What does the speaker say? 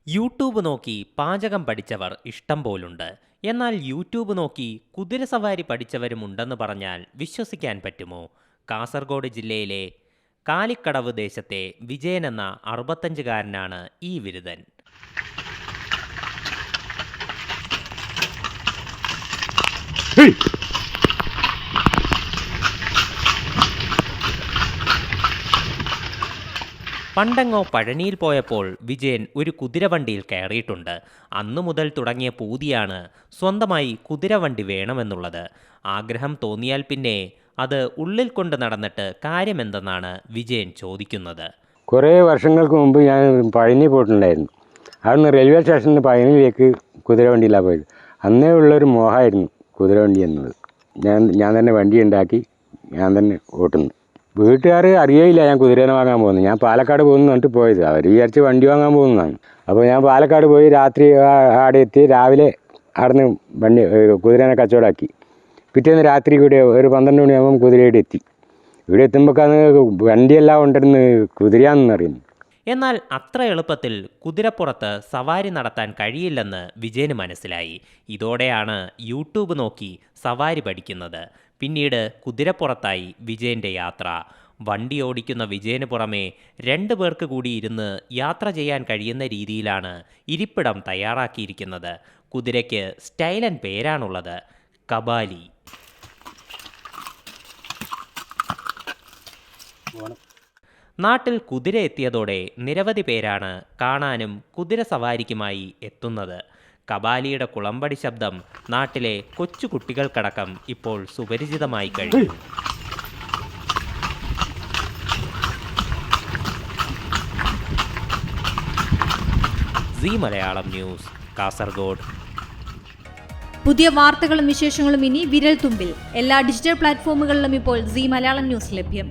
YouTube നോക്കി പാചകം പഠിച്ചവർ ഇഷ്ടം പോലുണ്ട്. എന്നാൽ യൂട്യൂബ് നോക്കി കുതിരസവാരി പഠിച്ചവരുമുണ്ടെന്ന് പറഞ്ഞാൽ വിശ്വസിക്കാൻ പറ്റുമോ? കാസർഗോഡ് ജില്ലയിലെ കാലിക്കടവ് ദേശത്തെ വിജയൻ എന്ന 65-കാരനാണ് ഈ വിരുദൻ. പണ്ടെങ്ങോ പഴനിയിൽ പോയപ്പോൾ വിജയൻ ഒരു കുതിരവണ്ടിയിൽ കയറിയിട്ടുണ്ട്. അന്നു മുതൽ തുടങ്ങിയ പൂതിയാണ് സ്വന്തമായി കുതിരവണ്ടി വേണമെന്നുള്ളത്. ആഗ്രഹം തോന്നിയാൽ പിന്നെ അത് ഉള്ളിൽ കൊണ്ട് നടന്നിട്ട് കാര്യമെന്തെന്നാണ് വിജയൻ ചോദിക്കുന്നത്. കുറേ വർഷങ്ങൾക്ക് മുമ്പ് ഞാൻ പഴനി പോയിട്ടുണ്ടായിരുന്നു. അവിടുന്ന് റെയിൽവേ സ്റ്റേഷനിൽ പഴനിയിലേക്ക് കുതിരവണ്ടിയിലാണ് പോയത്. അന്നേ ഉള്ളൊരു മോഹമായിരുന്നു കുതിരവണ്ടി എന്നത്. ഞാൻ തന്നെ വണ്ടി ഉണ്ടാക്കി ഞാൻ തന്നെ ഓട്ടുന്നു. വീട്ടുകാർ അറിയില്ല ഞാൻ കുതിരേനെ വാങ്ങാൻ പോകുന്നത്. ഞാൻ പാലക്കാട് പോകുന്നു പറഞ്ഞിട്ട് പോയത്. അവർ വിചാരിച്ച് വണ്ടി വാങ്ങാൻ പോകുന്നതാണ്. അപ്പോൾ ഞാൻ പാലക്കാട് പോയി രാത്രി ആടെ എത്തി. രാവിലെ അവിടുന്ന് കുതിരേനെ കച്ചവടമാക്കി. പിറ്റേന്ന് രാത്രി കൂടി ഒരു 12 മണിയാകുമ്പം കുതിരയുടെ എത്തി. ഇവിടെ എത്തുമ്പോഴേക്കാണ് വണ്ടിയെല്ലാം ഉണ്ടെന്ന് കുതിരയാണെന്നറിയുന്നു. എന്നാൽ അത്ര എളുപ്പത്തിൽ കുതിരപ്പുറത്ത് സവാരി നടത്താൻ കഴിയില്ലെന്ന് വിജയന് മനസ്സിലായി. ഇതോടെയാണ് യൂട്യൂബ് നോക്കി സവാരി പഠിക്കുന്നത്. പിന്നീട് കുതിരപ്പുറത്തായി വിജയൻ്റെ യാത്ര. വണ്ടി ഓടിക്കുന്ന വിജയന് പുറമെ 2 പേർക്ക് കൂടി ഇരുന്ന് യാത്ര ചെയ്യാൻ കഴിയുന്ന രീതിയിലാണ് ഇരിപ്പിടം തയ്യാറാക്കിയിരിക്കുന്നത്. കുതിരയ്ക്ക് സ്റ്റൈലൻ പേരാണുള്ളത്, കബാലി. നാട്ടിൽ കുതിര എത്തിയതോടെ നിരവധി പേരാണ് കാണാനും കുതിര സവാരിക്കുമായി എത്തുന്നത്. കബാലിയുടെ കുളമ്പടി ശബ്ദം നാട്ടിലെ കൊച്ചു കുട്ടികൾക്കടക്കം ഇപ്പോൾ സുപരിചിതമായി കഴിഞ്ഞു. സീ മലയാളം ന്യൂസ്, കാസർഗോഡ്. പുതിയ വാർത്തകളും വിശേഷങ്ങളും ഇനി വിരൽ തുമ്പിൽ. എല്ലാ ഡിജിറ്റൽ പ്ലാറ്റ്ഫോമുകളിലും ഇപ്പോൾ സീ മലയാളം ന്യൂസ് ലഭ്യം.